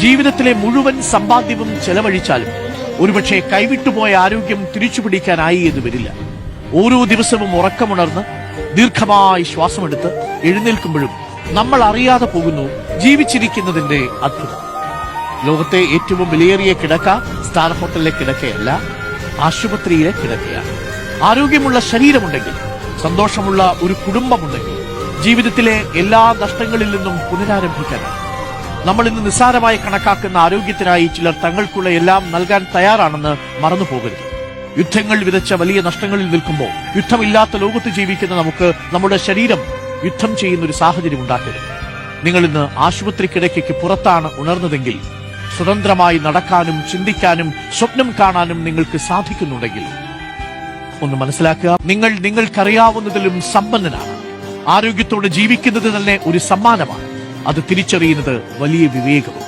ജീവിതത്തിലെ മുഴുവൻ സമ്പാദ്യവും ചെലവഴിച്ചാലും ഒരുപക്ഷെ കൈവിട്ടുപോയ ആരോഗ്യം തിരിച്ചുപിടിക്കാനായി എന്ന് വരില്ല. ഓരോ ദിവസവും ഉറക്കമുണർന്ന് ദീർഘമായി ശ്വാസമെടുത്ത് എഴുന്നേൽക്കുമ്പോഴും നമ്മൾ അറിയാതെ പോകുന്നു ജീവിച്ചിരിക്കുന്നതിന്റെ അത്ഭുതം. ലോകത്തെ ഏറ്റവും വിലയേറിയ കിടക്ക സ്റ്റാർ ഹോട്ടലിലെ കിടക്കയല്ല, ആശുപത്രിയിലെ കിടക്കയാണ്. ആരോഗ്യമുള്ള ശരീരമുണ്ടെങ്കിൽ, സന്തോഷമുള്ള ഒരു കുടുംബമുണ്ടെങ്കിൽ ജീവിതത്തിലെ എല്ലാ നഷ്ടങ്ങളിൽ നിന്നും പുനരാരംഭിക്കാനാണ്. നമ്മൾ ഇന്ന് നിസ്സാരമായി കണക്കാക്കുന്ന ആരോഗ്യത്തിനായി ചിലർ തങ്ങൾക്കുള്ള എല്ലാം നൽകാൻ തയ്യാറാണെന്ന് മറന്നു പോകരുത്. യുദ്ധങ്ങൾ വിതച്ച വലിയ നഷ്ടങ്ങളിൽ നിൽക്കുമ്പോൾ യുദ്ധമില്ലാത്ത ലോകത്ത് ജീവിക്കുന്ന നമുക്ക് നമ്മുടെ ശരീരം യുദ്ധം ചെയ്യുന്ന ഒരു സാഹചര്യം ഉണ്ടാക്കരുത്. നിങ്ങൾ ഇന്ന് ആശുപത്രി കിടക്കയ്ക്ക് പുറത്താണ് ഉണർന്നതെങ്കിൽ സ്വതന്ത്രമായി നടക്കാനും ചിന്തിക്കാനും സ്വപ്നം കാണാനും നിങ്ങൾക്ക് സാധിക്കുന്നുണ്ടെങ്കിൽ ഒന്ന് മനസ്സിലാക്കുക, നിങ്ങൾ നിങ്ങൾക്കറിയാവുന്നതിലും സമ്പന്നനാണ്. ആരോഗ്യത്തോടെ ജീവിക്കുന്നത് തന്നെ ഒരു സമ്മാനമാണ്. അത് തിരിച്ചറിയുന്നത് വലിയ വിവേകവും.